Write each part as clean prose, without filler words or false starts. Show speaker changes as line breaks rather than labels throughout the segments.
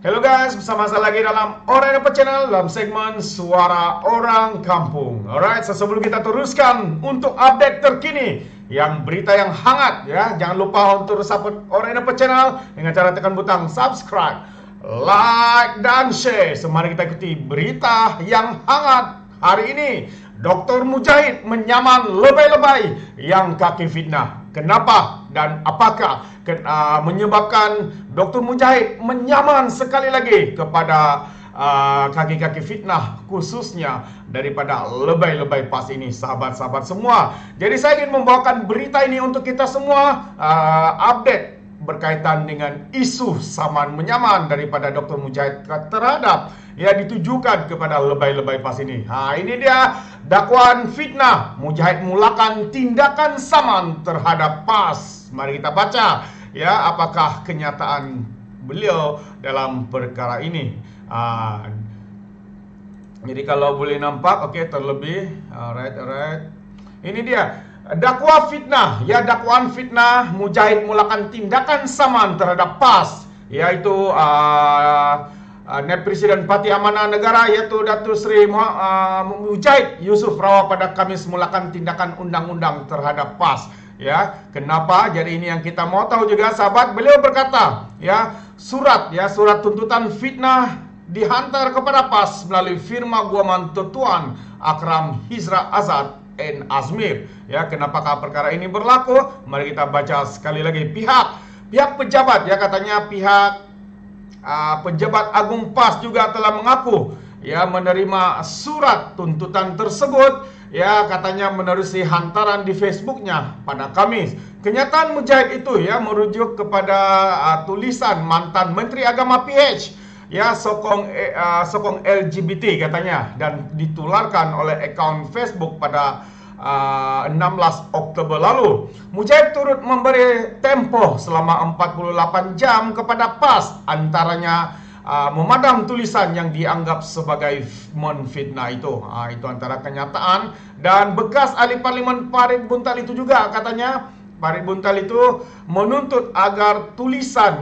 Halo guys, bersama saya lagi dalam Orang Dapat Channel dalam segmen Suara Orang Kampung. Alright, sebelum kita teruskan untuk update terkini yang berita yang hangat ya, jangan lupa untuk support Orang Dapat Channel dengan cara tekan butang subscribe, like dan share. Mari kita ikuti berita yang hangat hari ini. Dr. Mujahid menyaman lebay-lebay yang kaki fitnah. Kenapa dan apakah menyebabkan Dr. Mujahid menyaman sekali lagi kepada kaki-kaki fitnah, khususnya daripada lebay-lebay pas ini, sahabat-sahabat semua. Jadi saya ingin membawakan berita ini untuk kita semua, update berkaitan dengan isu saman menyaman daripada Dr. Mujahid terhadap ditujukan kepada lebay-lebay pas ini. Ini dia dakwaan fitnah. Mujahid mulakan tindakan saman terhadap PAS. Mari kita baca ya, apakah kenyataan beliau dalam perkara ini. Jadi kalau boleh nampak, oke, terlebih, alright. Ini dia dakwah fitnah, ya, dakwaan fitnah. Mujahid mulakan tindakan saman terhadap PAS, yaitu Presiden Parti Amanah Negara, yaitu Datuk Seri Mujahid Yusof Rawat pada Khamis mulakan tindakan undang-undang terhadap PAS. Ya, kenapa? Jadi ini yang kita mau tahu juga, sahabat. Beliau berkata, ya, surat tuntutan fitnah dihantar kepada PAS melalui firma Guaman Tuan Akram Hizra Azad N. Azmir. Ya, kenapakah perkara ini berlaku? Mari kita baca sekali lagi. Pihak pejabat, ya, katanya pihak pejabat Agung PAS juga telah mengaku ya menerima surat tuntutan tersebut, ya, katanya menerusi hantaran di Facebooknya pada Kamis. Kenyataan Mujahid itu ya merujuk kepada tulisan mantan Menteri Agama PH, ya, sokong LGBT katanya, dan ditularkan oleh akaun Facebook pada 16 Oktober lalu. Mujahid turut memberi tempoh selama 48 jam kepada PAS, antaranya memadam tulisan yang dianggap sebagai menfitnah itu. Itu antara kenyataan. Dan bekas ahli parlimen Farid Buntal itu juga katanya, Farid Buntal itu menuntut agar tulisan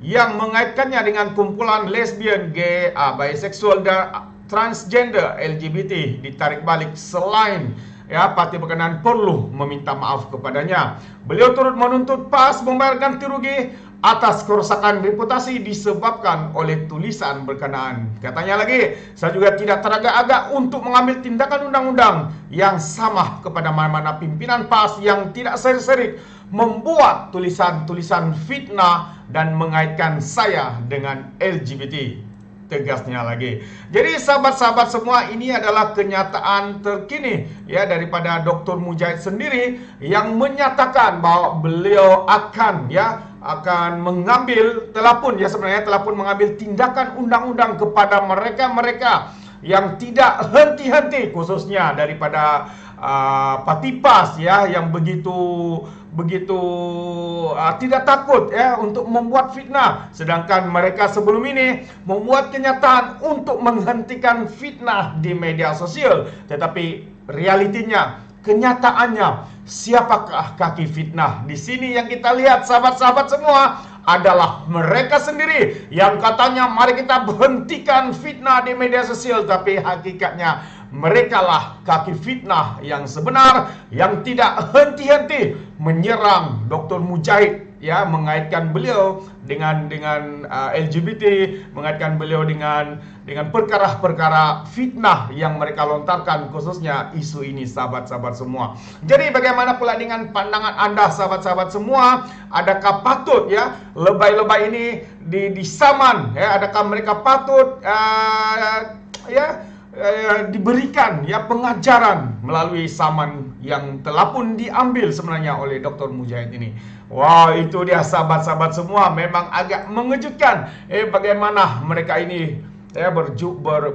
yang mengaitkannya dengan kumpulan lesbian, gay, biseksual dan transgender LGBT ditarik balik, selain ya parti berkenaan perlu meminta maaf kepadanya. Beliau turut menuntut PAS membayar ganti rugi atas kerusakan reputasi disebabkan oleh tulisan berkenaan. Katanya lagi, saya juga tidak teragak-agak untuk mengambil tindakan undang-undang yang sama kepada mana-mana pimpinan PAS yang tidak seri-seri membuat tulisan-tulisan fitnah dan mengaitkan saya dengan LGBT. Tegasnya lagi. Jadi sahabat-sahabat semua, ini adalah kenyataan terkini ya daripada Dr. Mujahid sendiri yang menyatakan bahwa beliau akan mengambil, telah pun mengambil tindakan undang-undang kepada mereka-mereka yang tidak henti-henti, khususnya daripada Parti PAS ya, yang begitu tidak takut ya untuk membuat fitnah, sedangkan mereka sebelum ini membuat kenyataan untuk menghentikan fitnah di media sosial. Tetapi realitinya, kenyataannya, siapakah kaki fitnah? Di sini yang kita lihat, sahabat-sahabat semua, adalah mereka sendiri yang katanya mari kita berhentikan fitnah di media sosial, tapi hakikatnya mereka lah kaki fitnah yang sebenar, yang tidak henti-henti menyerang Dr. Mujahid ya, mengaitkan beliau dengan LGBT, mengaitkan beliau dengan perkara-perkara fitnah yang mereka lontarkan, khususnya isu ini, sahabat-sahabat semua. Jadi bagaimana pula dengan pandangan Anda, sahabat-sahabat semua? Adakah patut ya lebay-lebay ini disaman ya? Adakah mereka patut diberikan ya pengajaran melalui saman yang telah pun diambil sebenarnya oleh Dr. Mujahid ini? Wah, itu dia sahabat-sahabat semua, memang agak mengejutkan bagaimana mereka ini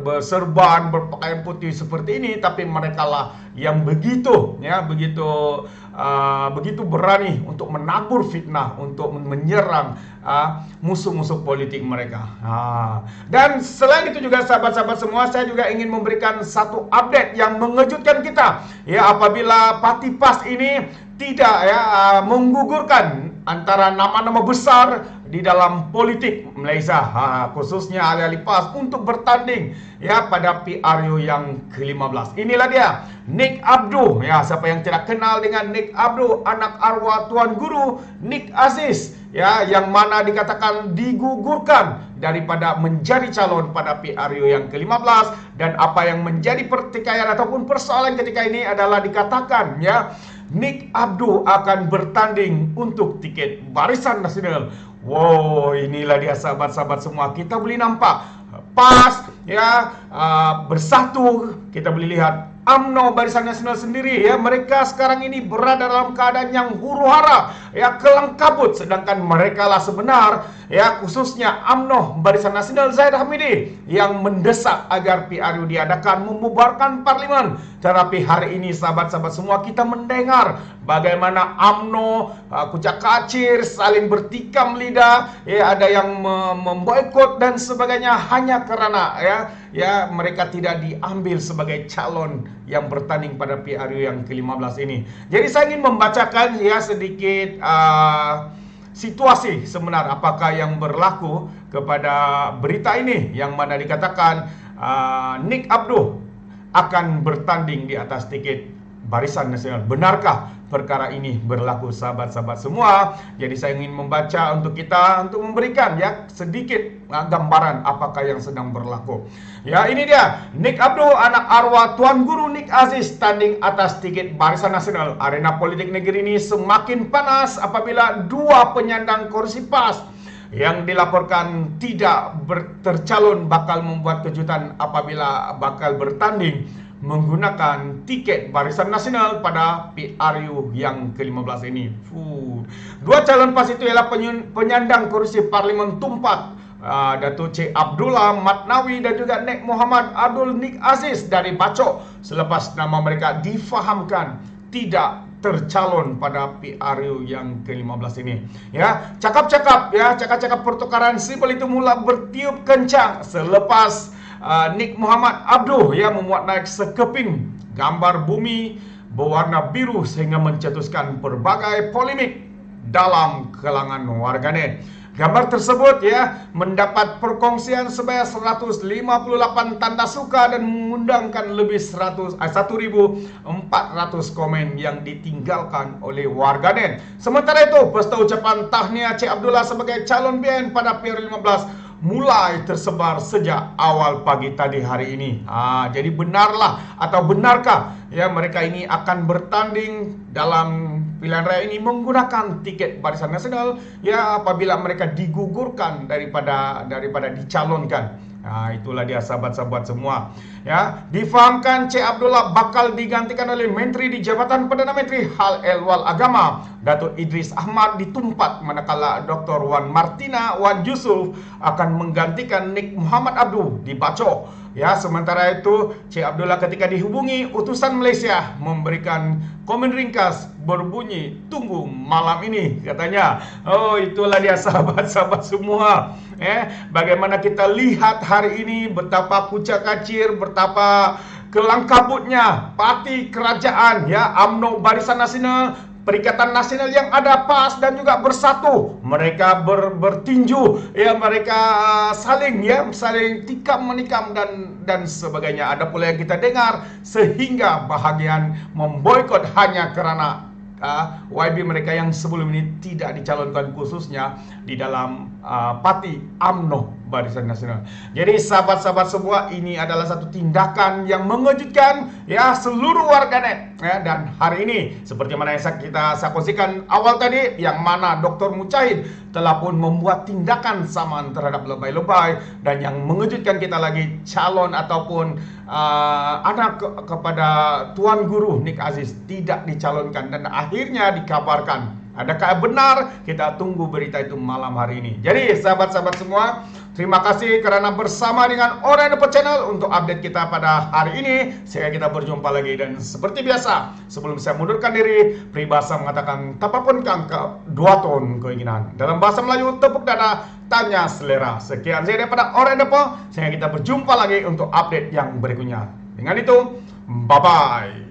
berserban, berpakaian putih seperti ini, tapi mereka lah yang begitu berani untuk menabur fitnah, untuk menyerang musuh-musuh politik mereka. Dan selain itu juga sahabat-sahabat semua, saya juga ingin memberikan satu update yang mengejutkan kita. Ya, apabila Parti PAS ini tidak menggugurkan antara nama-nama besar di dalam politik Malaysia, khususnya ahli-ahli PAS untuk bertanding ya pada PRU yang ke-15. Inilah dia Nik Abdul, ya, siapa yang tidak kenal dengan Nik Abdul, anak arwah Tuan Guru Nik Aziz, ya, yang mana dikatakan digugurkan daripada menjadi calon pada PRU yang ke-15. Dan apa yang menjadi pertikaian ataupun persoalan ketika ini adalah dikatakan, ya, Nik Abdul akan bertanding untuk tiket Barisan Nasional. Wow, inilah dia sahabat-sahabat semua. Kita boleh nampak PAS, ya, bersatu. Kita boleh lihat UMNO Barisan Nasional sendiri, ya, mereka sekarang ini berada dalam keadaan yang huru-hara, ya, kelang kabut. Sedangkan mereka lah sebenar, ya, khususnya UMNO Barisan Nasional Zahid Hamidi yang mendesak agar PRU diadakan, membubarkan parlimen. Tetapi hari ini sahabat-sahabat semua, kita mendengar bagaimana UMNO kucak kacir, saling bertikam lidah, ya, ada yang memboikot dan sebagainya hanya karena ya mereka tidak diambil sebagai calon yang bertanding pada PRU yang ke-15 ini. Jadi saya ingin membacakan, ya, sedikit situasi sebenar apakah yang berlaku kepada berita ini, yang mana dikatakan Nik Abdul akan bertanding di atas tiket Barisan Nasional. Benarkah perkara ini berlaku sahabat-sahabat semua? Jadi saya ingin membaca untuk kita, untuk memberikan, ya, sedikit gambaran apakah yang sedang berlaku. Ya, ini dia Nik Abdul, anak arwah Tuan Guru Nik Aziz, tanding atas tiket Barisan Nasional. Arena politik negeri ini semakin panas apabila dua penyandang kursi PAS yang dilaporkan tidak tercalon bakal membuat kejutan apabila bakal bertanding menggunakan tiket Barisan Nasional pada PRU yang ke-15 ini. Dua calon PAS itu ialah penyandang kursi Parlimen Tumpat, Datuk Cik Abdullah Matnawi dan juga Nik Muhammad Abdul Nik Aziz dari Bacok, selepas nama mereka difahamkan tidak tercalon pada PRU yang ke-15 ini. Ya, cakap-cakap pertukaran simbol itu mula bertiup kencang selepas Nik Muhammad Abdul, ya, memuat naik sekeping gambar bumi berwarna biru sehingga mencetuskan berbagai polemik dalam kalangan warganet. Gambar tersebut, ya, mendapat perkongsian sebanyak 158 tanda suka dan mengundangkan lebih 1.400 komen yang ditinggalkan oleh warganet. Sementara itu, pesta ucapan tahniah Cik Abdullah sebagai calon BN pada PRU 15 mulai tersebar sejak awal pagi tadi hari ini. Jadi benarlah atau benarkah, ya, mereka ini akan bertanding dalam pilihan raya ini menggunakan tiket Barisan Nasional, ya, apabila mereka digugurkan daripada dicalonkan. Itulah dia sahabat-sahabat semua, ya. Difahamkan Cik Abdullah bakal digantikan oleh Menteri di Jabatan Perdana Menteri Hal Ehwal Agama Datuk Idris Ahmad ditumpat, manakala Dr. Wan Martina Wan Yusuf akan menggantikan Nik Muhammad Abdul di Bacok. Ya, sementara itu Cik Abdullah ketika dihubungi utusan Malaysia memberikan komen ringkas berbunyi, "Tunggu malam ini," katanya. Oh, itulah dia sahabat-sahabat semua. Bagaimana kita lihat hari ini betapa kucak kacir, betapa kelang kabutnya parti kerajaan, ya, UMNO Barisan Nasional, Perikatan Nasional yang ada PAS dan juga bersatu. Mereka bertinju, ya, mereka saling tikam menikam dan sebagainya. Ada pula yang kita dengar sehingga bahagian memboikot hanya kerana YB mereka yang sebelum ini tidak dicalonkan, khususnya di dalam parti UMNO Barisan Nasional. Jadi sahabat-sahabat semua, ini adalah satu tindakan yang mengejutkan, ya, seluruh warganet, ya. Dan hari ini seperti mana yang saya kongsikan awal tadi, yang mana Dr. Mujahid telah pun membuat tindakan samaan terhadap lebay-lebay, dan yang mengejutkan kita lagi, calon ataupun anak kepada Tuan Guru Nik Aziz tidak dicalonkan dan akhirnya dikabarkan. Adakah benar? Kita tunggu berita itu malam hari ini. Jadi sahabat-sahabat semua, terima kasih kerana bersama dengan Orang Dapat Channel untuk update kita pada hari ini. Sehingga kita berjumpa lagi, dan seperti biasa sebelum saya mundurkan diri, peribahasa mengatakan tapapun kangka dua ton keinginan. Dalam bahasa Melayu, tepuk dada, tanya selera. Sekian saya daripada Orang Dapat. Sehingga kita berjumpa lagi untuk update yang berikutnya. Dengan itu, bye-bye.